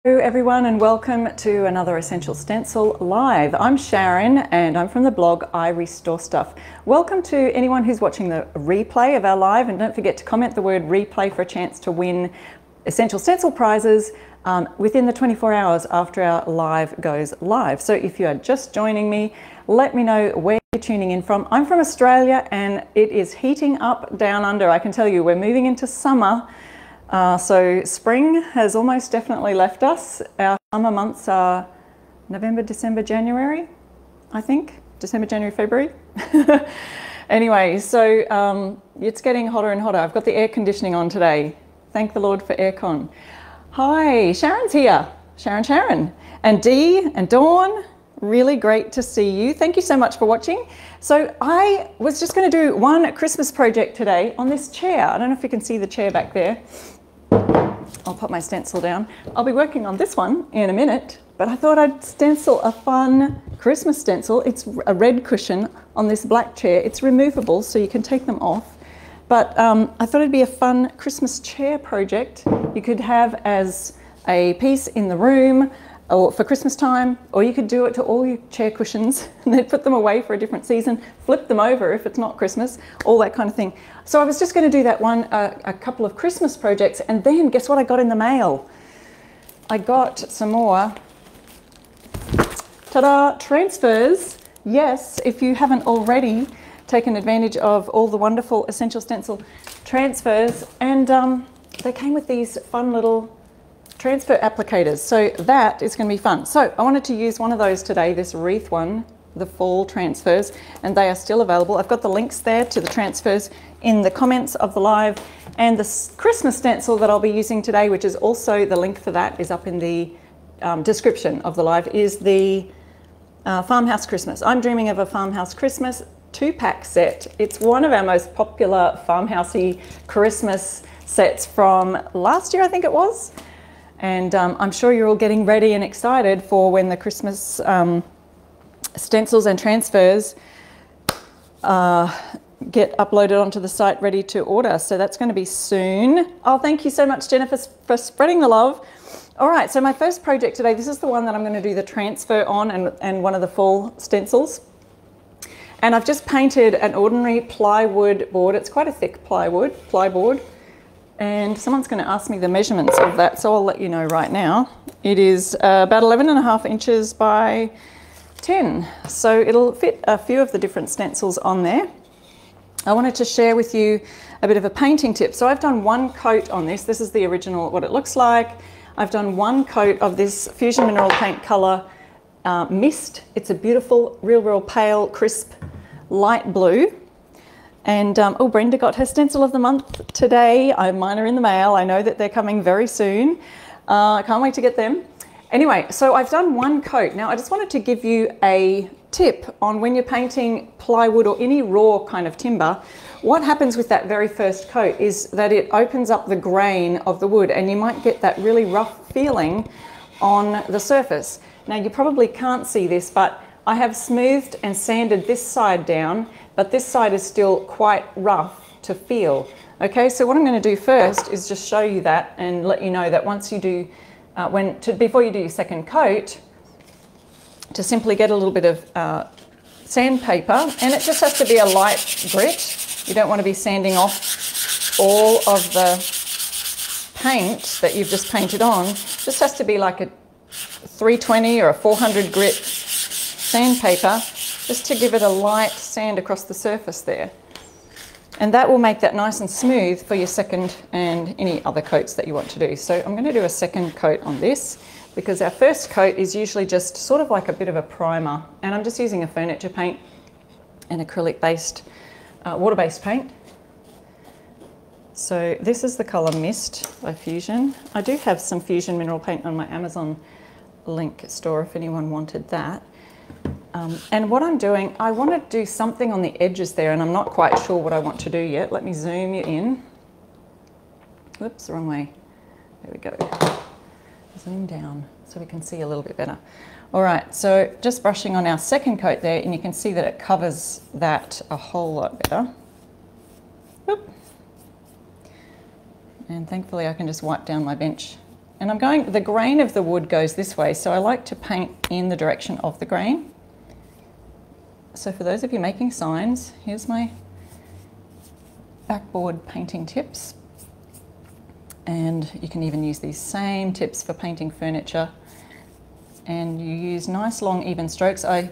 Hello everyone and welcome to another Essential Stencil Live. I'm Sharon and I'm from the blog I Restore Stuff. Welcome to anyone who's watching the replay of our live, and don't forget to comment the word replay for a chance to win Essential Stencil prizes within the 24 hours after our live goes live. So if you are just joining me, let me know where you're tuning in from. I'm from Australia and it is heating up down under. I can tell you we're moving into summer. So spring has almost definitely left us. Our summer months are November, December, January, I think. December, January, February. Anyway, so it's getting hotter and hotter. I've got the air conditioning on today. Thank the Lord for aircon. Hi, Sharon's here. Sharon. And Dee and Dawn, really great to see you. Thank you so much for watching. So I was just going to do one Christmas project today on this chair. I don't know if you can see the chair back there. I'll put my stencil down. I'll be working on this one in a minute, but I thought I'd stencil a fun Christmas stencil. It's a red cushion on this black chair. It's removable, so you can take them off. But I thought it'd be a fun Christmas chair project you could have as a piece in the room or for Christmas time, or you could do it to all your chair cushions and then put them away for a different season, flip them over if it's not Christmas, all that kind of thing. So I was just going to do that one, a couple of Christmas projects, and then guess what I got in the mail? I got some more, ta-da, transfers. Yes, if you haven't already taken advantage of all the wonderful Essential Stencil transfers, and they came with these fun little transfer applicators, so that is going to be fun. So I wanted to use one of those today, this wreath one, the fall transfers, and they are still available. I've got the links there to the transfers in the comments of the live, and the Christmas stencil that I'll be using today, which is also the link for that is up in the description of the live, is the Farmhouse Christmas. I'm dreaming of a Farmhouse Christmas 2-pack set. It's one of our most popular farmhousey Christmas sets from last year, I think it was. And I'm sure you're all getting ready and excited for when the Christmas stencils and transfers get uploaded onto the site ready to order. So that's going to be soon. Oh, thank you so much, Jennifer, for spreading the love. All right, so my first project today, this is the one that I'm going to do the transfer on and one of the fall stencils. And I've just painted an ordinary plywood board. It's quite a thick plyboard. And someone's going to ask me the measurements of that, so I'll let you know right now. It is about 11.5 inches by 10. So it'll fit a few of the different stencils on there. I wanted to share with you a bit of a painting tip. So I've done one coat on this. This is the original, what it looks like. I've done one coat of this Fusion Mineral Paint Colour Mist. It's a beautiful, real pale, crisp, light blue. And oh, Brenda got her stencil of the month today. Mine are in the mail. I know that they're coming very soon. I can't wait to get them. Anyway, so I've done one coat. Now I just wanted to give you a tip on when you're painting plywood or any raw kind of timber. What happens with that very first coat is that it opens up the grain of the wood, and you might get that really rough feeling on the surface. Now you probably can't see this, but I have smoothed and sanded this side down, but this side is still quite rough to feel. Okay, so what I'm going to do first is just show you that and let you know that once you do, before you do your second coat, to simply get a little bit of sandpaper, and it just has to be a light grit. You don't want to be sanding off all of the paint that you've just painted on. It just has to be like a 320 or a 400 grit sandpaper, just to give it a light sand across the surface there. And that will make that nice and smooth for your second and any other coats that you want to do. So I'm going to do a second coat on this because our first coat is usually just sort of like a bit of a primer. And I'm just using a furniture paint and acrylic-based, water-based paint. So this is the colour Mist by Fusion. I do have some Fusion mineral paint on my Amazon link store if anyone wanted that. And what I'm doing, I want to do something on the edges there, and I'm not quite sure what I want to do yet. Let me zoom you in. Whoops, wrong way. There we go. Zoom down so we can see a little bit better. All right, so just brushing on our second coat there, and you can see that it covers that a whole lot better. Whoop. And thankfully I can just wipe down my bench And the grain of the wood goes this way, so I like to paint in the direction of the grain. So for those of you making signs, here's my backboard painting tips. And you can even use these same tips for painting furniture. And you use nice long even strokes. I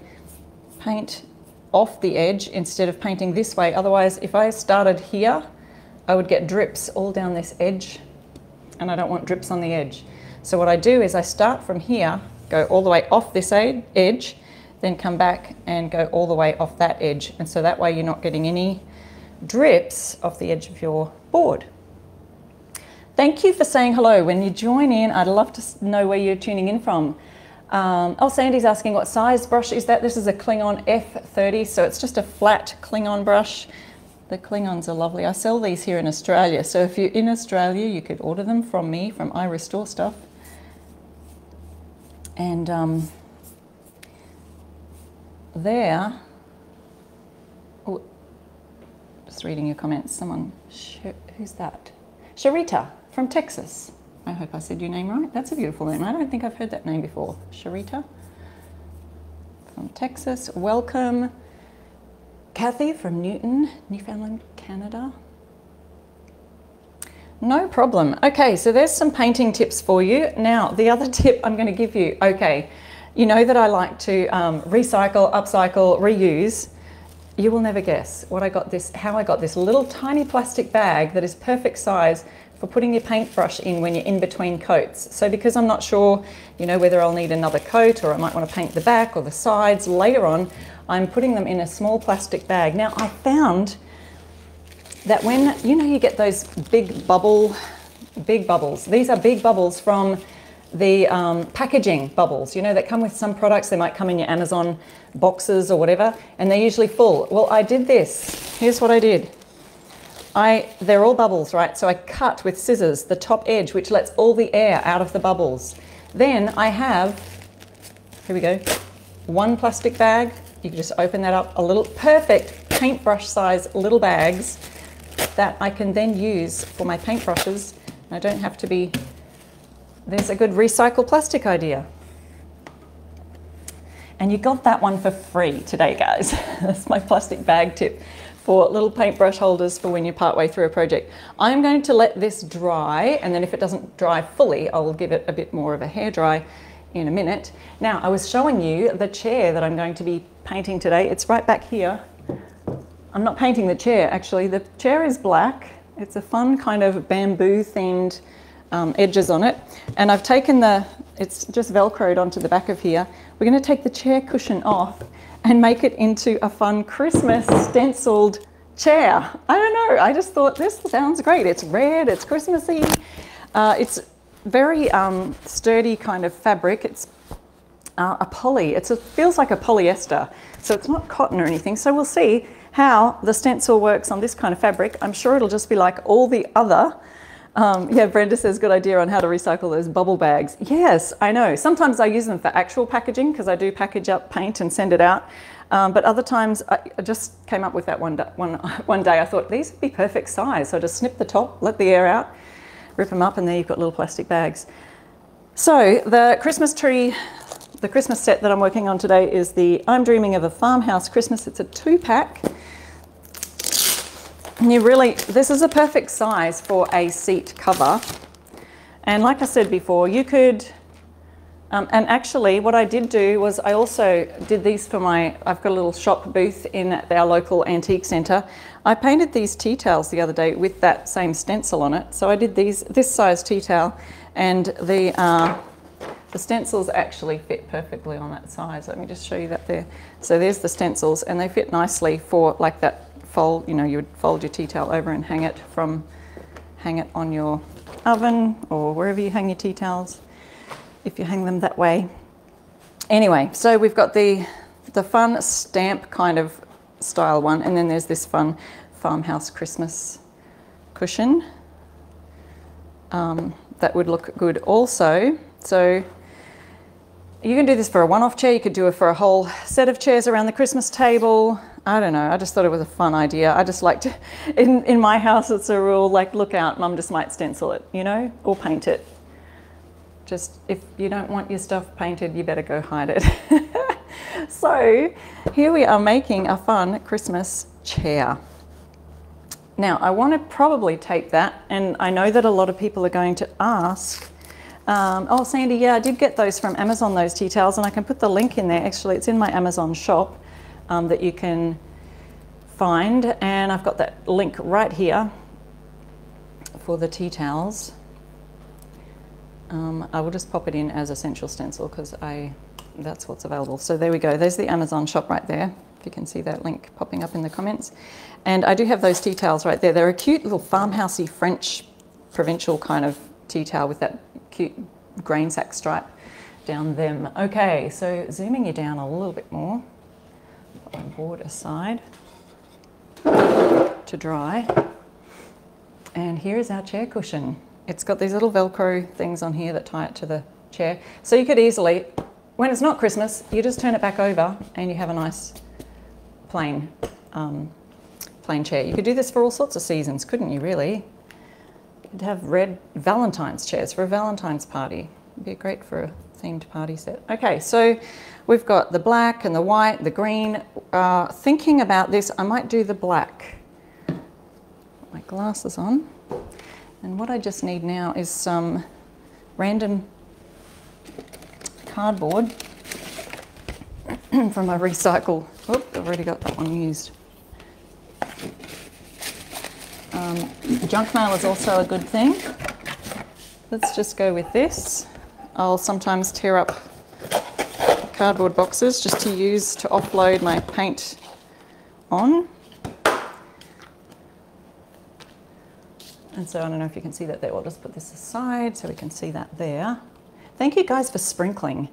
paint off the edge instead of painting this way. Otherwise, if I started here, I would get drips all down this edge, and I don't want drips on the edge. So what I do is I start from here, go all the way off this edge, then come back and go all the way off that edge. And so that way you're not getting any drips off the edge of your board. Thank you for saying hello. When you join in, I'd love to know where you're tuning in from. Oh, Sandy's asking what size brush is that? This is a Klingon F30, so it's just a flat Klingon brush. The Klingons are lovely. I sell these here in Australia, so if you're in Australia, you could order them from me, from I Restore Stuff. And there, oh, just reading your comments. Someone, who's that? Sharita from Texas. I hope I said your name right. That's a beautiful name. I don't think I've heard that name before. Sharita from Texas. Welcome. Kathy from Newton, Newfoundland, Canada. No problem. Okay, so there's some painting tips for you. Now, the other tip I'm going to give you, okay, you know that I like to recycle, upcycle, reuse. You will never guess how I got this little tiny plastic bag that is perfect size for putting your paintbrush in when you're in between coats. So because I'm not sure, you know, whether I'll need another coat or I might want to paint the back or the sides later on, I'm putting them in a small plastic bag. Now I found that when, you know, you get those big bubbles, these are big bubbles from the packaging bubbles, you know, that come with some products. They might come in your Amazon boxes or whatever, and they're usually full. Well, I did this. Here's what I did. They're all bubbles, right? So I cut with scissors the top edge, which lets all the air out of the bubbles. Then I have, here we go, one plastic bag. You can just open that up, a little perfect paintbrush size little bags that I can then use for my paintbrushes. I don't have to be, there's a good recycle plastic idea. And you got that one for free today, guys. That's my plastic bag tip for little paintbrush holders for when you're partway through a project. I'm going to let this dry, and then if it doesn't dry fully, I'll give it a bit more of a hair dry in a minute. Now, I was showing you the chair that I'm going to be painting today. It's right back here. I'm not painting the chair, actually. The chair is black. It's a fun kind of bamboo themed edges on it. And I've taken it's just Velcroed onto the back of here. We're going to take the chair cushion off and make it into a fun Christmas stenciled chair. I don't know, I just thought this sounds great. It's red, it's Christmassy. It's very sturdy kind of fabric. It's a poly, it feels like a polyester. So it's not cotton or anything. So we'll see how the stencil works on this kind of fabric. I'm sure it'll just be like all the other. Yeah, Brenda says, good idea on how to recycle those bubble bags. Yes, I know. Sometimes I use them for actual packaging because I do package up paint and send it out. But other times I just came up with that one day. I thought these would be perfect size. So I just snip the top, let the air out, rip them up, and there you've got little plastic bags. So the Christmas tree, the Christmas set that I'm working on today is the I'm Dreaming of a Farmhouse Christmas. It's a 2-pack. And this is a perfect size for a seat cover. And like I said before, you could, and actually what I did do was I also did these for I've got a little shop booth in our local antique centre. I painted these tea towels the other day with that same stencil on it. So I did this size tea towel, and the stencils actually fit perfectly on that size. Let me just show you that there. So there's the stencils, and they fit nicely for like that fold, you know, you would fold your tea towel over and hang it on your oven or wherever you hang your tea towels, if you hang them that way. Anyway, so we've got the fun stamp kind of style one, and then there's this fun farmhouse Christmas cushion that would look good also. So you can do this for a one-off chair, you could do it for a whole set of chairs around the Christmas table. I don't know, I just thought it was a fun idea. I just like to, in my house it's a rule, like, look out, Mum just might stencil it, you know, or paint it. Just if you don't want your stuff painted, you better go hide it. So here we are making a fun Christmas chair. Now I want to probably tape that, and I know that a lot of people are going to ask, oh Sandy, yeah, I did get those from Amazon, those tea towels, and I can put the link in there. Actually, it's in my Amazon shop that you can find, and I've got that link right here for the tea towels. I will just pop it in as Essential Stencil because that's what's available. So there we go. There's the Amazon shop right there. If you can see that link popping up in the comments. And I do have those tea towels right there. They're a cute little farmhousey French provincial kind of tea towel with that cute grain sack stripe down them. Okay, so zooming you down a little bit more. Put my board aside to dry. And here is our chair cushion. It's got these little Velcro things on here that tie it to the chair. So you could easily, when it's not Christmas, you just turn it back over and you have a nice plain chair. You could do this for all sorts of seasons, couldn't you, really? You could have red Valentine's chairs for a Valentine's party. It'd be great for a themed party set. Okay, so we've got the black and the white, the green. Thinking about this, I might do the black. Put my glasses on. And what I just need now is some random cardboard from my recycle. Oop, I've already got that one used. Junk mail is also a good thing. Let's just go with this. I'll sometimes tear up cardboard boxes just to use to offload my paint on. And so I don't know if you can see that there. We'll just put this aside so we can see that there. Thank you guys for sprinkling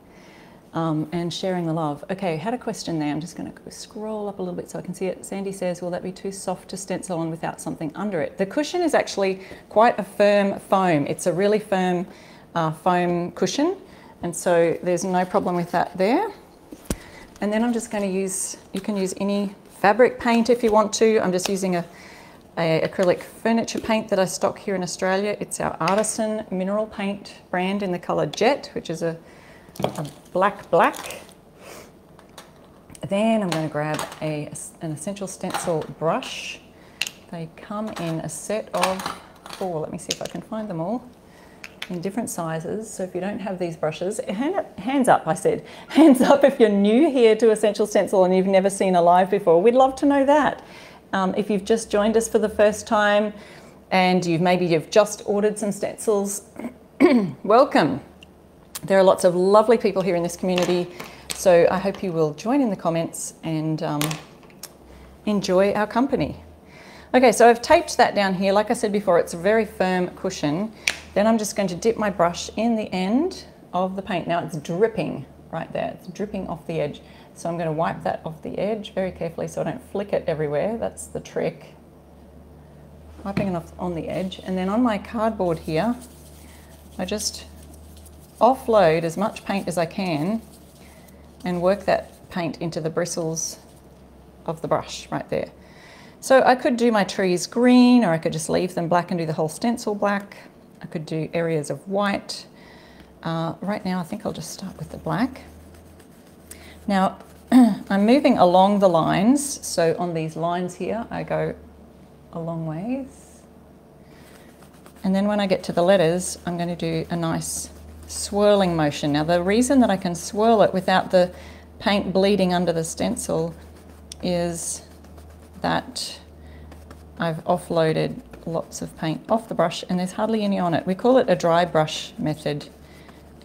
and sharing the love. Okay, had a question there. I'm just going to scroll up a little bit so I can see it. Sandy says, will that be too soft to stencil on without something under it? The cushion is actually quite a firm foam. It's a really firm foam cushion. And so there's no problem with that there. And then I'm just going to use, you can use any fabric paint if you want to. I'm just using a acrylic furniture paint that I stock here in Australia. It's our Artisan mineral paint brand in the colour Jet, which is a black. Then I'm going to grab an Essential Stencil brush. They come in a set of 4. Let me see if I can find them all in different sizes. So if you don't have these brushes, hands up, I said. Hands up if you're new here to Essential Stencil and you've never seen a live before. We'd love to know that. If you've just joined us for the first time and maybe you've just ordered some stencils, welcome. There are lots of lovely people here in this community, so I hope you will join in the comments and enjoy our company. Okay, so I've taped that down here. Like I said before, it's a very firm cushion. Then I'm just going to dip my brush in the end of the paint. Now it's dripping right there. It's dripping off the edge. So I'm going to wipe that off the edge very carefully so I don't flick it everywhere. That's the trick. Wiping it off on the edge. And then on my cardboard here, I just offload as much paint as I can and work that paint into the bristles of the brush right there. So I could do my trees green, or I could just leave them black and do the whole stencil black. I could do areas of white. Right now I think I'll just start with the black. Now, I'm moving along the lines, so on these lines here, I go a long ways. And then when I get to the letters, I'm going to do a nice swirling motion. Now, the reason that I can swirl it without the paint bleeding under the stencil is that I've offloaded lots of paint off the brush and there's hardly any on it. We call it a dry brush method,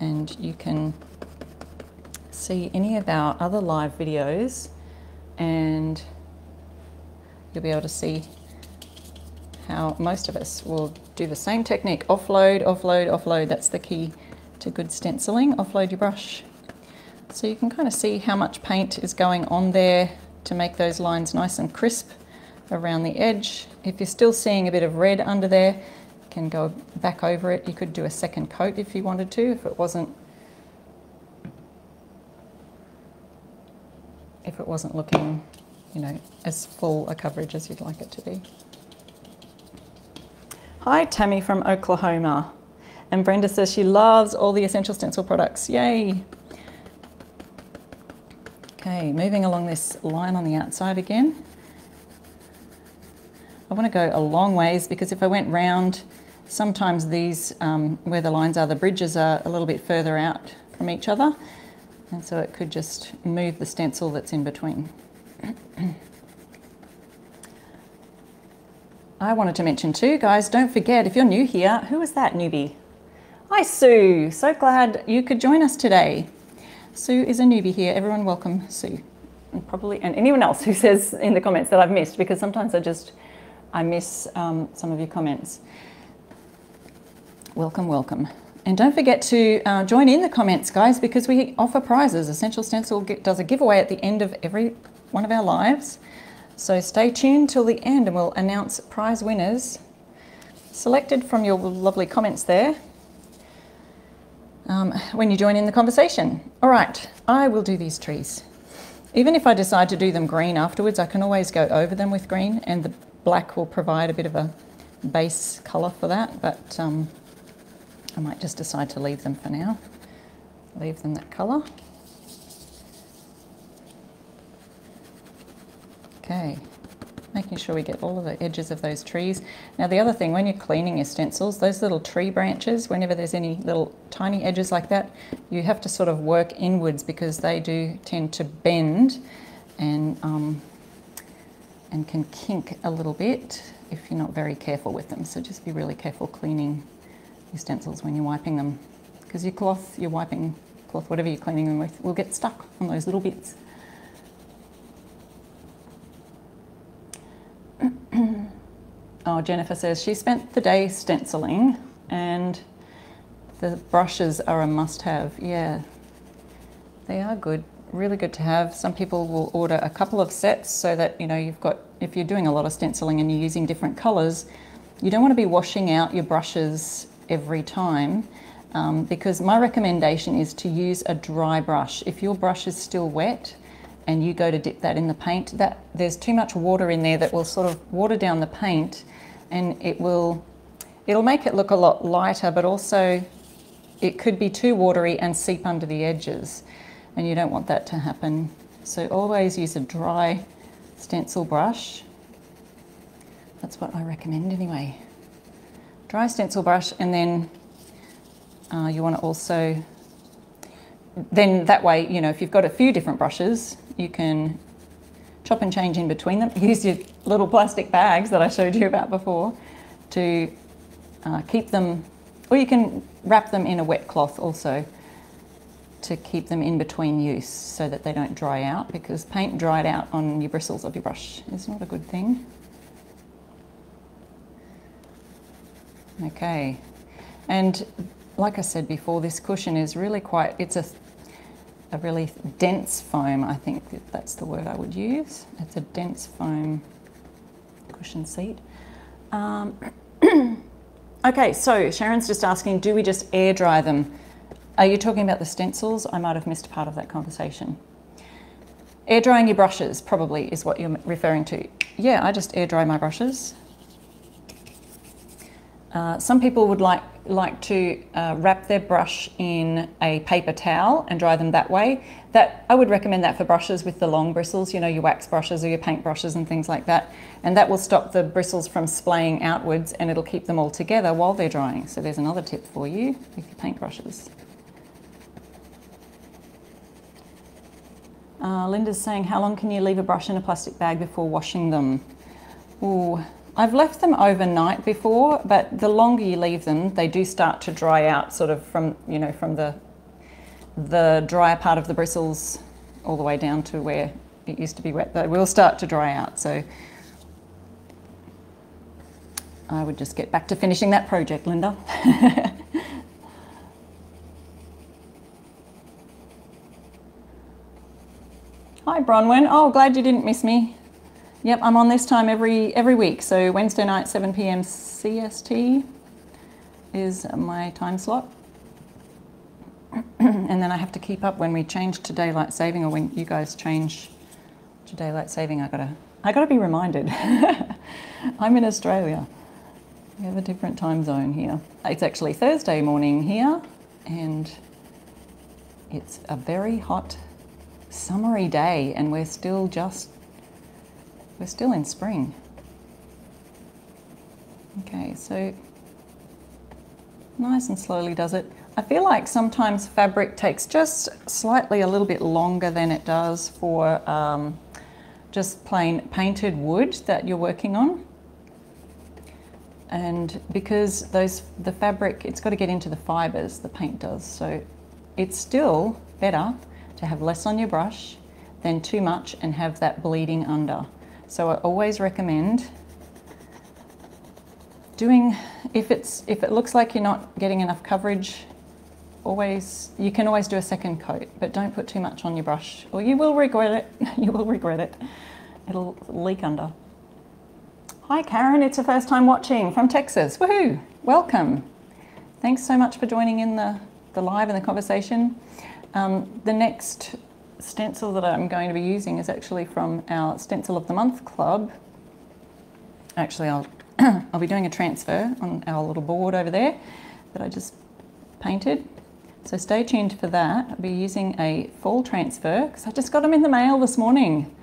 and you can see any of our other live videos and you'll be able to see how most of us will do the same technique. Offload, offload, offload. That's the key to good stenciling. Offload your brush. So you can kind of see how much paint is going on there to make those lines nice and crisp around the edge. If you're still seeing a bit of red under there, you can go back over it. You could do a second coat if you wanted to, if it wasn't looking, you know, as full a coverage as you'd like it to be. Hi, Tammy from Oklahoma. And Brenda says she loves all the Essential Stencil products. Yay. Okay, moving along this line on the outside again. I want to go a long ways because if I went round, sometimes these, where the lines are, the bridges are a little bit further out from each other. And so it could just move the stencil that's in between. I wanted to mention too, guys, don't forget, if you're new here, who is that newbie? Hi, Sue. So glad you could join us today. Sue is a newbie here. Everyone welcome Sue. And anyone else who says in the comments that I've missed, because sometimes I miss some of your comments. Welcome, welcome. And don't forget to join in the comments, guys, because we offer prizes. Essential Stencil does a giveaway at the end of every one of our lives. So stay tuned till the end and we'll announce prize winners selected from your lovely comments there when you join in the conversation. All right, I will do these trees. Even if I decide to do them green afterwards, I can always go over them with green, and the black will provide a bit of a base colour for that, but I might just decide to leave them for now. Leave them that colour. Okay, making sure we get all of the edges of those trees. Now the other thing, when you're cleaning your stencils, those little tree branches, whenever there's any little tiny edges like that, you have to sort of work inwards because they do tend to bend and can kink a little bit if you're not very careful with them. So just be really careful cleaning your stencils when you're wiping them, because your cloth, your wiping cloth, whatever you're cleaning them with, will get stuck on those little bits. Oh, Jennifer says she spent the day stenciling and the brushes are a must-have. Yeah, they are good, really good to have. Some people will order a couple of sets so that, you know, you've got, if you're doing a lot of stenciling and you're using different colours, you don't want to be washing out your brushes every time, because my recommendation is to use a dry brush. If your brush is still wet and you go to dip that in the paint, there's too much water in there that will sort of water down the paint, and it'll make it look a lot lighter, but also it could be too watery and seep under the edges, and you don't want that to happen. So always use a dry stencil brush. That's what I recommend anyway. Dry stencil brush, and then you want to also, then that way, you know, if you've got a few different brushes, you can chop and change in between them. Use your little plastic bags that I showed you about before to keep them, or you can wrap them in a wet cloth also to keep them in between use so that they don't dry out, because paint dried out on your bristles of your brush is not a good thing. Okay, and like I said before, this cushion is really quite, it's a really dense foam. I think that's the word I would use. It's a dense foam cushion seat. Okay, so Sharon's just asking, do we just air dry them? Are you talking about the stencils? I might have missed part of that conversation. Air drying your brushes probably is what you're referring to. Yeah, I just air dry my brushes. Some people would like to wrap their brush in a paper towel and dry them that way. I would recommend that for brushes with the long bristles, you know, your wax brushes or your paint brushes and things like that. And that will stop the bristles from splaying outwards, and it'll keep them all together while they're drying. So there's another tip for you with your paint brushes. Linda's saying, how long can you leave a brush in a plastic bag before washing them? Ooh. I've left them overnight before, but the longer you leave them, they do start to dry out, sort of from, you know, from the drier part of the bristles all the way down to where it used to be wet. They will start to dry out. So I would just get back to finishing that project, Linda. Hi, Bronwyn. Oh, glad you didn't miss me. Yep, I'm on this time every week. So Wednesday night, 7 p.m. CST is my time slot. And then I have to keep up when we change to daylight saving, or when you guys change to daylight saving. I gotta be reminded. I'm in Australia. We have a different time zone here. It's actually Thursday morning here, and it's a very hot, summery day, and we're still in spring. Okay, so nice and slowly does it. I feel like sometimes fabric takes just slightly a little bit longer than it does for just plain painted wood that you're working on. And because the fabric, it's got to get into the fibers, the paint does. So it's still better to have less on your brush than too much and have that bleeding under. So I always recommend doing, if it looks like you're not getting enough coverage, you can always do a second coat, but don't put too much on your brush or you will regret it. You will regret it. It'll leak under. Hi Karen, it's your first time watching from Texas. Woohoo! Welcome. Thanks so much for joining in the live and the conversation. The next stencil that I'm going to be using is actually from our Stencil of the Month Club. Actually, I'll be doing a transfer on our little board over there that I just painted. So stay tuned for that. I'll be using a fall transfer because I just got them in the mail this morning.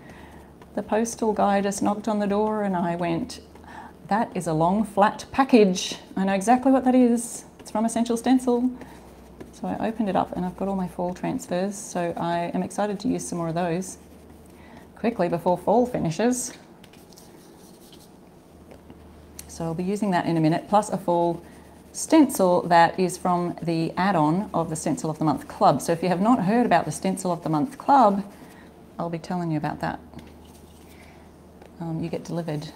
The postal guy just knocked on the door and I went, that is a long flat package. I know exactly what that is. It's from Essential Stencil. So I opened it up and I've got all my fall transfers. So I am excited to use some more of those quickly before fall finishes. So I'll be using that in a minute, plus a fall stencil that is from the add-on of the Stencil of the Month Club. So if you have not heard about the Stencil of the Month Club, I'll be telling you about that. You get delivered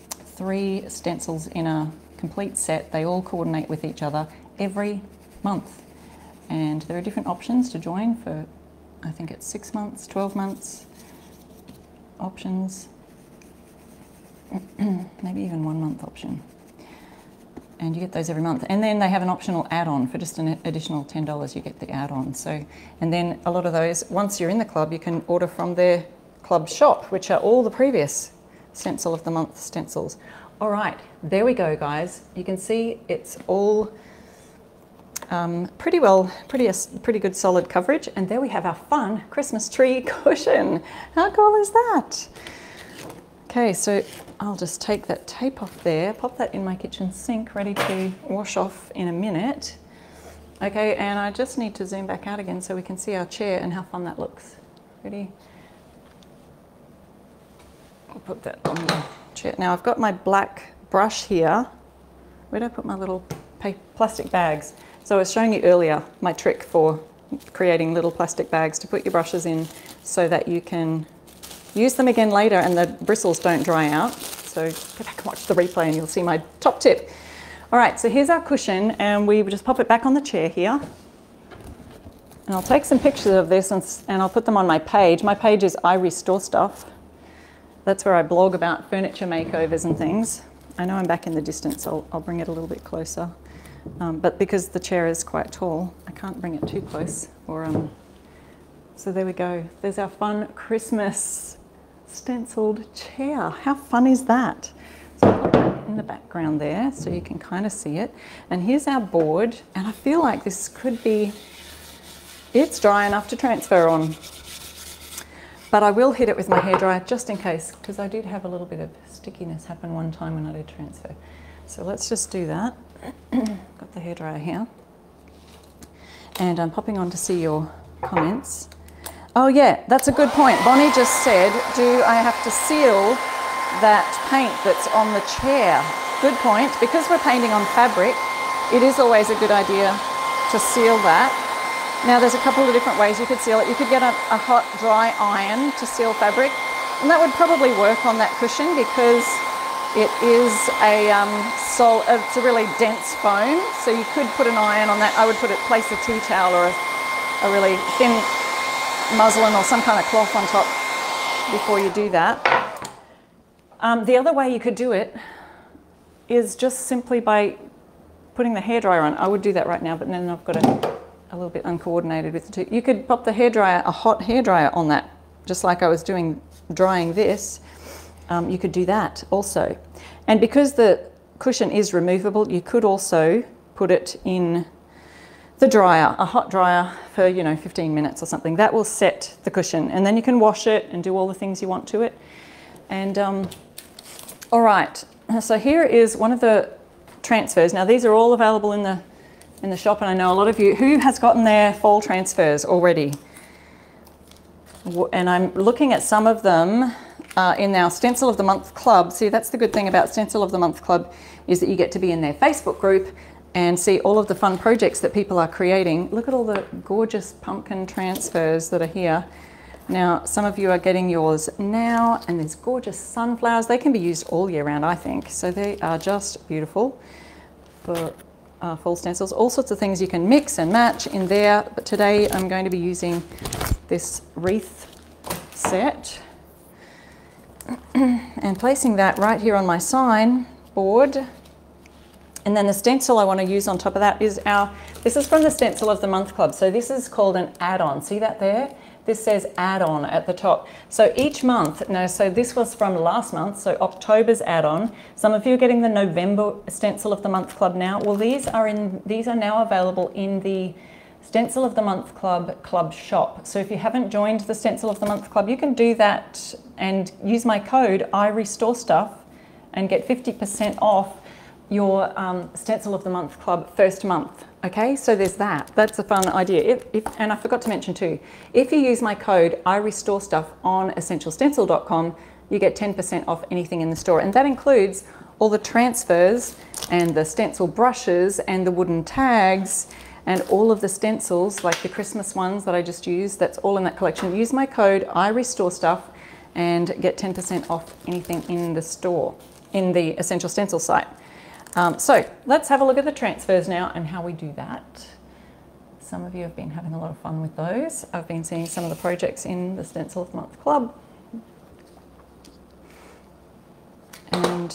3 stencils in a complete set. They all coordinate with each other every month. And there are different options to join for, I think it's 6 months, 12 months options, maybe even 1 month option. And you get those every month. And then they have an optional add-on for just an additional $10, you get the add-on. So, and then a lot of those, once you're in the club, you can order from their club shop, which are all the previous Stencil of the Month stencils. All right, there we go, guys. You can see it's all pretty good solid coverage. And there we have our fun Christmas tree cushion. How cool is that? Okay, so I'll just take that tape off there, pop that in my kitchen sink, ready to wash off in a minute. Okay, and I just need to zoom back out again so we can see our chair and how fun that looks. Ready? I'll put that on the chair. Now I've got my black brush here. Where did I put my little plastic bags? So I was showing you earlier my trick for creating little plastic bags to put your brushes in so that you can use them again later and the bristles don't dry out. So go back and watch the replay and you'll see my top tip. All right, so here's our cushion and we just pop it back on the chair here. And I'll take some pictures of this and I'll put them on my page. My page is I Restore Stuff. That's where I blog about furniture makeovers and things. I know I'm back in the distance, I'll bring it a little bit closer. But because the chair is quite tall, I can't bring it too close. So there we go. There's our fun Christmas stenciled chair. How fun is that? So I'll put that in the background there so you can kind of see it. And here's our board. And I feel like this could be, it's dry enough to transfer on. But I will hit it with my hairdryer just in case, because I did have a little bit of stickiness happen one time when I did transfer. So let's just do that. Got the hairdryer here. And I'm popping on to see your comments. Oh yeah, that's a good point. Bonnie just said, do I have to seal that paint that's on the chair? Good point. Because we're painting on fabric, it is always a good idea to seal that. Now there's a couple of different ways you could seal it. You could get a hot, dry iron to seal fabric, and that would probably work on that cushion because it is it's a really dense foam, so you could put an iron on that. I would place a tea towel or a really thin muslin or some kind of cloth on top before you do that. The other way you could do it is just simply by putting the hairdryer on. I would do that right now, but then I've got a little bit uncoordinated with the two. You could pop the hairdryer, a hot hairdryer on that, just like I was doing drying this. You could do that also. And because the cushion is removable. You could also put it in the dryer, a hot dryer for, you know, 15 minutes or something. That will set the cushion, and then you can wash it and do all the things you want to it. And all right, so here is one of the transfers. Now these are all available in the shop, and I know a lot of you who has gotten their fall transfers already. And I'm looking at some of them in our Stencil of the Month Club. See, that's the good thing about Stencil of the Month Club, is that you get to be in their Facebook group and see all of the fun projects that people are creating. Look at all the gorgeous pumpkin transfers that are here. Now, some of you are getting yours now, and there's gorgeous sunflowers. They can be used all year round, I think. So they are just beautiful for fall stencils. All sorts of things you can mix and match in there. But today I'm going to be using this wreath set and placing that right here on my sign board. And then the stencil I want to use on top of that is this is from the Stencil of the Month Club. So this is called an add-on. See that there? This says add-on at the top. So each month, no, so this was from last month, so October's add-on. Some of you are getting the November Stencil of the Month Club now. Well, these are now available in the Stencil of the Month Club shop. So if you haven't joined the Stencil of the Month Club, you can do that and use my code IRestoreStuff and get 50% off your Stencil of the Month Club first month. Okay, so there's that. That's a fun idea. And I forgot to mention too, if you use my code IRestoreStuff on essentialstencil.com, you get 10% off anything in the store. And that includes all the transfers and the stencil brushes and the wooden tags and all of the stencils, like the Christmas ones that I just used. That's all in that collection. Use my code IRestoreStuff and get 10% off anything in the store, in the Essential Stencil site. So let's have a look at the transfers now and how we do that. Some of you have been having a lot of fun with those. I've been seeing some of the projects in the Stencil of the Month Club. And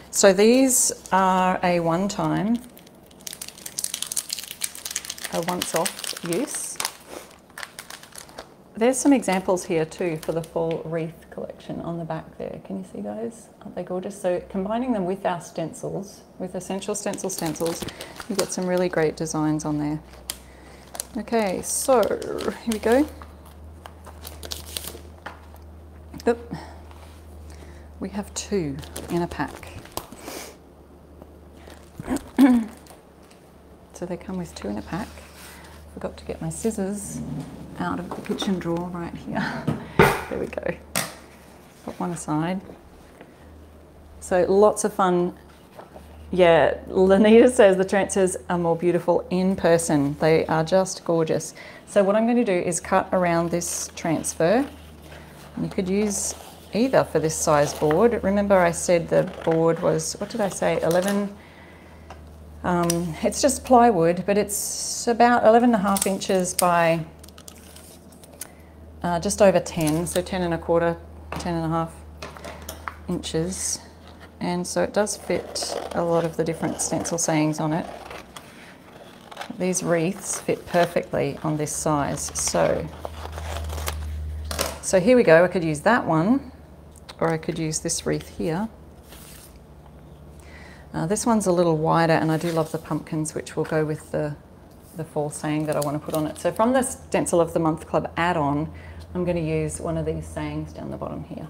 so these are a one-time, a once-off use. There's some examples here too for the fall wreath collection on the back there. Can you see those? Aren't they gorgeous? So combining them with our stencils, with Essential Stencil stencils, you get some really great designs on there. Okay, so here we go. Oop. We have 2 in a pack. So they come with 2 in a pack. Forgot to get my scissors out of the kitchen drawer right here. There we go. Put one aside. So lots of fun. Yeah, Lanita says the transfers are more beautiful in person. They are just gorgeous. So what I'm going to do is cut around this transfer. You could use either for this size board. Remember I said the board was, what did I say, 11? It's just plywood, but it's about 11.5 inches by just over 10, so 10.25, 10.5 inches. And so it does fit a lot of the different stencil sayings on it. These wreaths fit perfectly on this size. So here we go. I could use that one, or I could use this wreath here. This one's a little wider, and I do love the pumpkins, which will go with the fall saying that I want to put on it. So from the Stencil of the Month Club add-on, I'm going to use one of these sayings down the bottom here.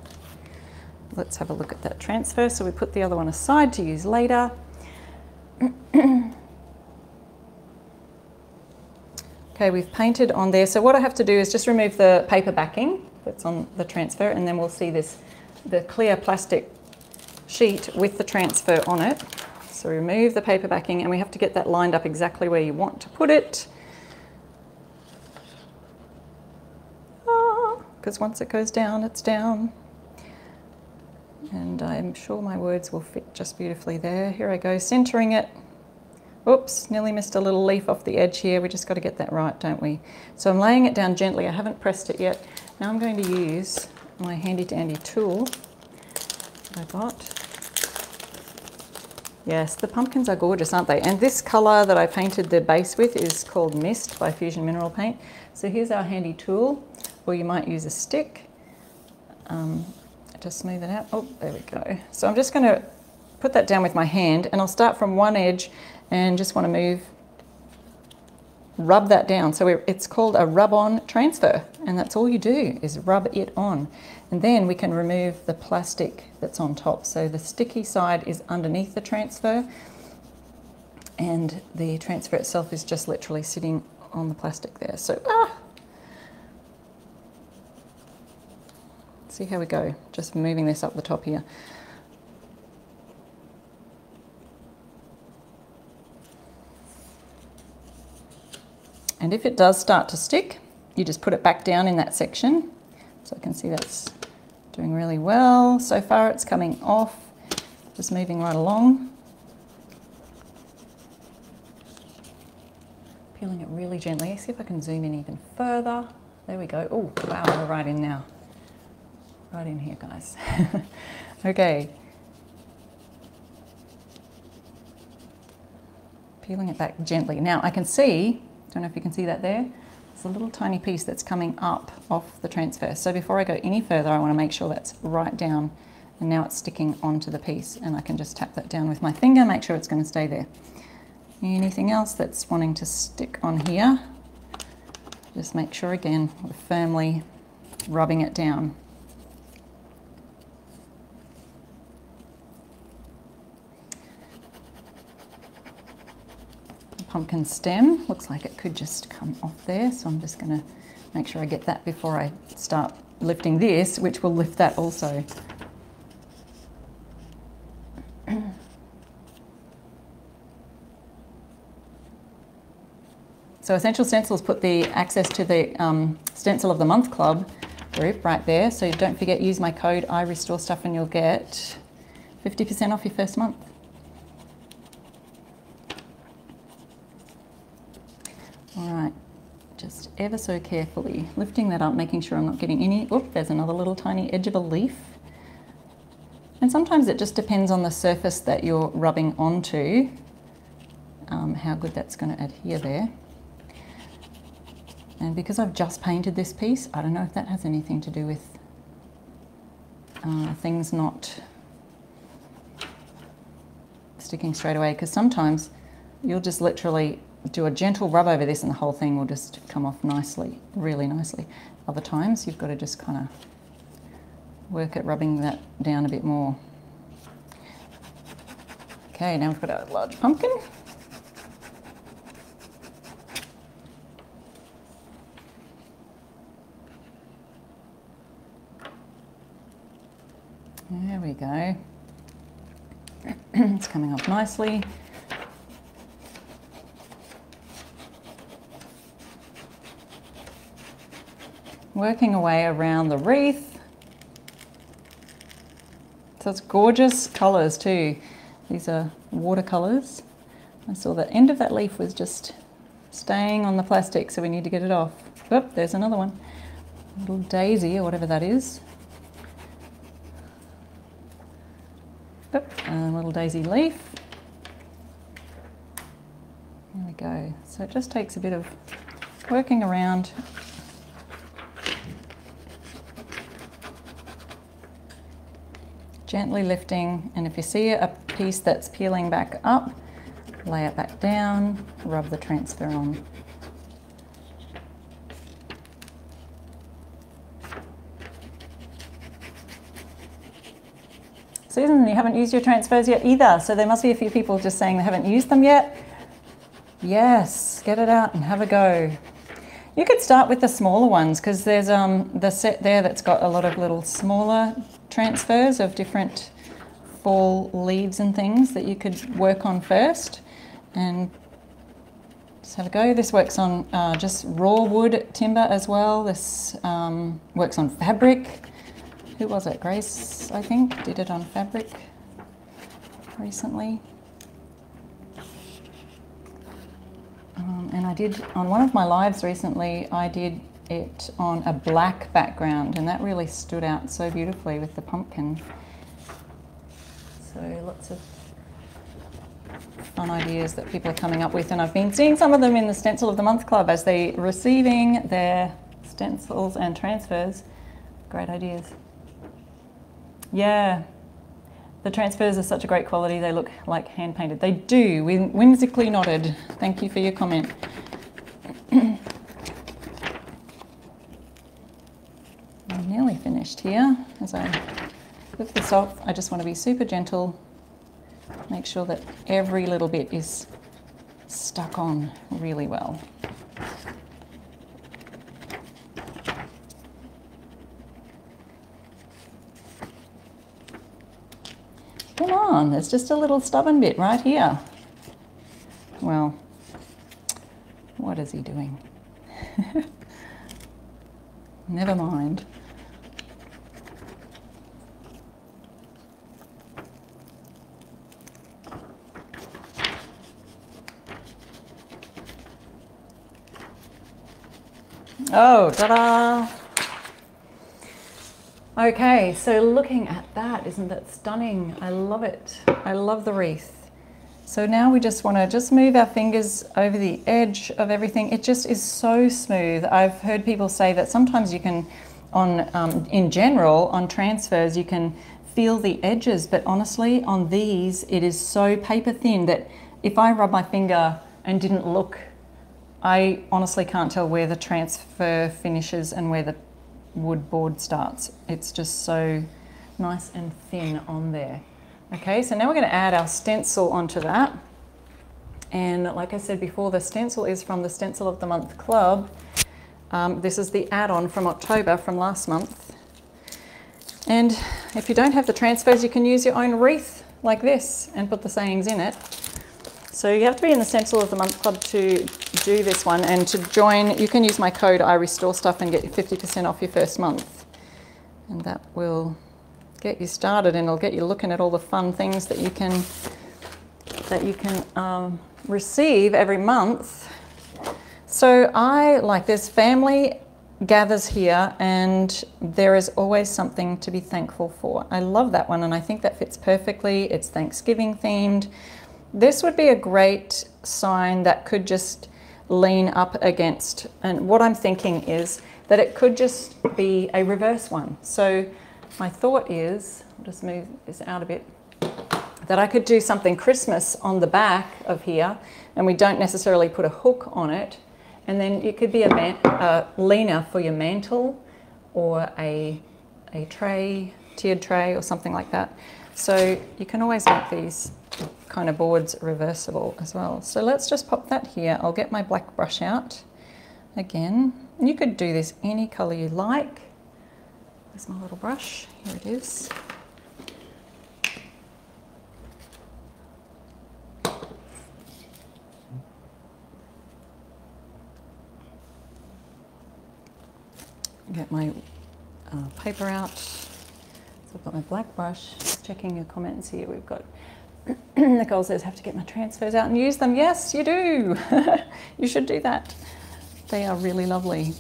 Let's have a look at that transfer. So we put the other one aside to use later. Okay, we've painted on there. So what I have to do is just remove the paper backing that's on the transfer, and then we'll see the clear plastic sheet with the transfer on it. So remove the paper backing, and we have to get that lined up exactly where you want to put it. Because once it goes down, it's down. And I'm sure my words will fit just beautifully there. Here I go, centering it. Oops, nearly missed a little leaf off the edge here. We just got to get that right, don't we? So I'm laying it down gently. I haven't pressed it yet. Now I'm going to use my handy dandy tool that I got. Yes, the pumpkins are gorgeous, aren't they? And this colour that I painted the base with is called Mist by Fusion Mineral Paint. So here's our handy tool, or you might use a stick to smooth it out. Oh, there we go. So I'm just going to put that down with my hand, and I'll start from one edge and just want to rub that down. So it's called a rub-on transfer, and that's all you do is rub it on. And then we can remove the plastic that's on top. So the sticky side is underneath the transfer, and the transfer itself is just literally sitting on the plastic there. So, see how we go, just moving this up the top here. And if it does start to stick, you just put it back down in that section. So I can see that's doing really well. So far it's coming off, just moving right along. Peeling it really gently. See if I can zoom in even further. There we go. Oh, wow, we're right in now. Right in here, guys. Okay. Peeling it back gently. Now I can see, don't know if you can see that there, there's a little tiny piece that's coming up off the transfer. So before I go any further, I want to make sure that's right down, and now it's sticking onto the piece, and I can just tap that down with my finger, make sure it's going to stay there. Anything else that's wanting to stick on here, just make sure again we're firmly rubbing it down. Pumpkin stem looks like it could just come off there, so I'm just going to make sure I get that before I start lifting this, which will lift that also. So Essential Stencils put the access to the Stencil of the Month Club group right there, so don't forget, use my code iRestoreStuff and you'll get 50% off your first month. All right, just ever so carefully lifting that up, making sure I'm not getting any, oop, there's another little tiny edge of a leaf. And sometimes it just depends on the surface that you're rubbing onto, how good that's going to adhere there. And because I've just painted this piece, I don't know if that has anything to do with things not sticking straight away, because sometimes you'll just literally do a gentle rub over this and the whole thing will just come off nicely, really nicely. Other times you've got to just kind of work at rubbing that down a bit more. Okay, now we've got our large pumpkin. There we go. It's coming off nicely. Working away around the wreath. So it's gorgeous colours too. These are watercolours. I saw the end of that leaf was just staying on the plastic, so we need to get it off. Oop, there's another one. A little daisy or whatever that is. Oop, a little daisy leaf. There we go. So it just takes a bit of working around. Gently lifting, and if you see a piece that's peeling back up, lay it back down, rub the transfer on. Susan, you haven't used your transfers yet either, so there must be a few people just saying they haven't used them yet. Yes, get it out and have a go. You could start with the smaller ones, because there's the set there that's got a lot of little smaller transfers of different fall leaves and things that you could work on first, and just have a go. This works on just raw wood timber as well. This works on fabric. Who was it? Grace, I think, did it on fabric recently. And I did, on one of my lives recently, I did it on a black background, and that really stood out so beautifully with the pumpkin. So lots of fun ideas that people are coming up with, and I've been seeing some of them in the Stencil of the Month Club as they're receiving their stencils and transfers. Great ideas. Yeah. The transfers are such a great quality, they look like hand painted. They do, whimsically nodded. Thank you for your comment. I'm nearly finished here. As I lift this off, I just want to be super gentle. Make sure that every little bit is stuck on really well. Come on, there's just a little stubborn bit right here. Well, what is he doing? Never mind. Oh, ta-da! Okay, so looking at that, isn't that stunning? I love it. I love the wreath. So now we just want to move our fingers over the edge of everything. It just is so smooth. I've heard people say that sometimes you can, in general, on transfers, you can feel the edges, but honestly, on these, it is so paper thin that if I rub my finger and didn't look, I honestly can't tell where the transfer finishes and where the wood board starts. It's just so nice and thin on there. Okay, so now we're going to add our stencil onto that. And like I said before, the stencil is from the Stencil of the Month Club. This is the add-on from October from last month. And if you don't have the transfers, you can use your own wreath like this and put the sayings in it. So you have to be in the Stencil of the Month Club to do this one, and to join you can use my code I Restore Stuff and get 50% off your first month, and that will get you started and it'll get you looking at all the fun things that you can receive every month. So there's family gathers here and there is always something to be thankful for. I love that one and I think that fits perfectly. It's Thanksgiving themed. This would be a great sign that could just lean up against, and what I'm thinking is that it could just be a reverse one. So my thought is, I'll just move this out a bit, that I could do something Christmas on the back of here, and we don't necessarily put a hook on it, and then it could be a leaner for your mantle or a tray, tiered tray or something like that. So you can always make these kind of boards reversible as well. So let's just pop that here. I'll get my black brush out again. You could do this any color you like. There's my little brush. Here it is. Get my paper out. So I've got my black brush. Checking your comments here. We've got Nicole says, have to get my transfers out and use them. Yes, you do. You should do that. They are really lovely.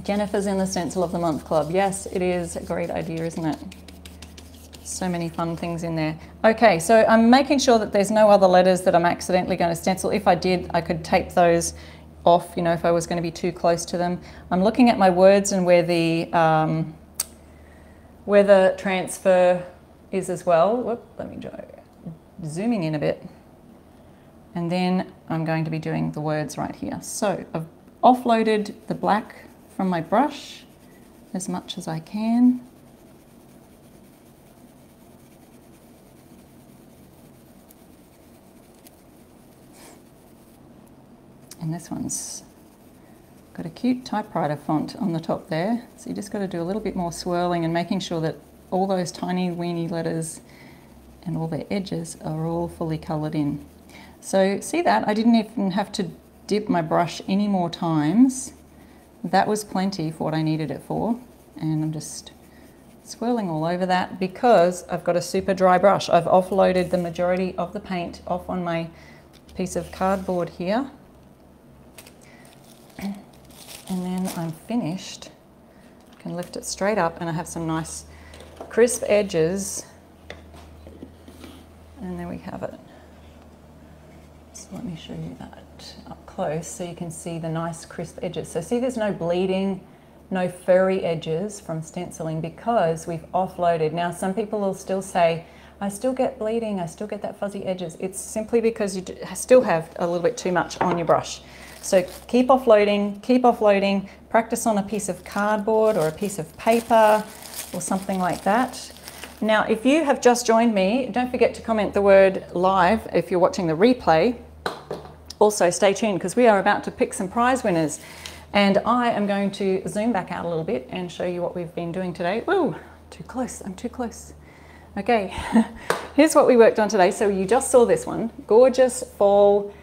Jennifer's in the Stencil of the Month Club. Yes, it is a great idea, isn't it? So many fun things in there. Okay, so I'm making sure that there's no other letters that I'm accidentally going to stencil. If I did, I could tape those off, you know, if I was going to be too close to them. I'm looking at my words and where the transfer is as well. Whoop, let me go zooming in a bit. And then I'm going to be doing the words right here. So I've offloaded the black from my brush as much as I can. And this one's got a cute typewriter font on the top there. So you just got to do a little bit more swirling and making sure that all those tiny weeny letters and all their edges are all fully coloured in. So see that? I didn't even have to dip my brush any more times. That was plenty for what I needed it for. And I'm just swirling all over that because I've got a super dry brush. I've offloaded the majority of the paint off on my piece of cardboard here. And then I'm finished. I can lift it straight up and I have some nice crisp edges. And there we have it. So let me show you that up close so you can see the nice crisp edges. So see, there's no bleeding no furry edges from stenciling because we've offloaded. Now, some people will still say, I still get bleeding, I still get that fuzzy edges. It's simply because you still have a little bit too much on your brush. So keep offloading, practice on a piece of cardboard or a piece of paper or something like that. Now, if you have just joined me, don't forget to comment the word live if you're watching the replay. Also, stay tuned because we are about to pick some prize winners. And I am going to zoom back out a little bit and show you what we've been doing today. Whoa, too close, I'm too close. Okay, here's what we worked on today. So you just saw this one, gorgeous fall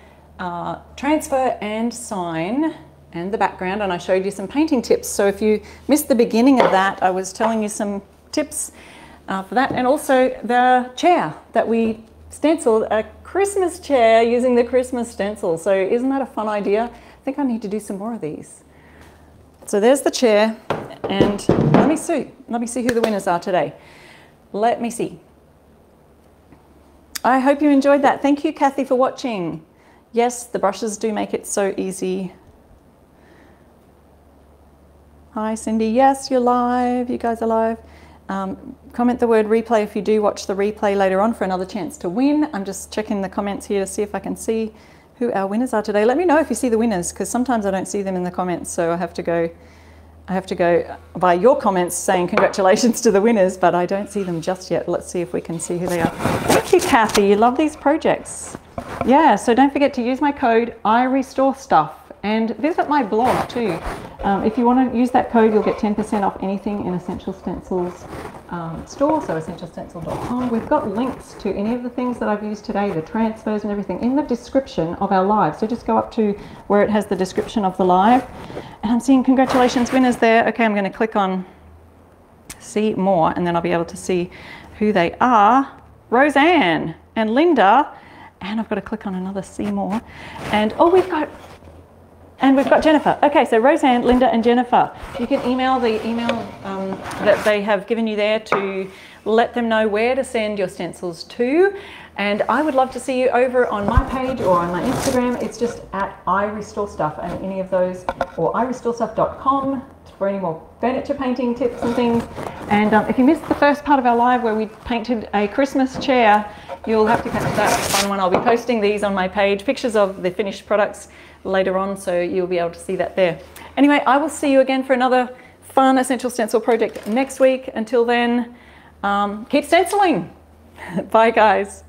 transfer and sign and the background, and I showed you some painting tips. So if you missed the beginning of that, I was telling you some tips for that, and also the chair that we stenciled, a Christmas chair using the Christmas stencil. So isn't that a fun idea? I think I need to do some more of these. So there's the chair, and let me see who the winners are today. Let me see. I hope you enjoyed that. Thank you, Kathy, for watching. Yes, the brushes do make it so easy. Hi, Cindy. Yes, you're live. You guys are live. Comment the word replay if you do watch the replay later on for another chance to win. I'm just checking the comments here to see if I can see who our winners are today. Let me know if you see the winners, because sometimes I don't see them in the comments, so I have to go by your comments saying congratulations to the winners, but I don't see them just yet. Let's see if we can see who they are. Thank you, Kathy. You love these projects. Yeah, so don't forget to use my code IRestoreStuff and visit my blog too. If you want to use that code, you'll get 10% off anything in Essential Stencil's store, so essentialstencil.com. We've got links to any of the things that I've used today, the transfers and everything, in the description of our live. So just go up to where it has the description of the live. And I'm seeing congratulations winners there. Okay, I'm going to click on see more, and then I'll be able to see who they are. Roseanne and Linda, and I've got to click on another see more. And oh, we've got Jennifer. Okay, so Roseanne, Linda, and Jennifer. You can email the email that they have given you there to let them know where to send your stencils to. And I would love to see you over on my page or on my Instagram. It's just at IRestoreStuff, and any of those, or irestorestuff.com for any more furniture painting tips and things. And if you missed the first part of our live where we painted a Christmas chair, you'll have to catch that fun one. I'll be posting these on my page, pictures of the finished products later on, so you'll be able to see that there. Anyway, I will see you again for another fun Essential Stencil project next week. Until then, keep stenciling. Bye, guys.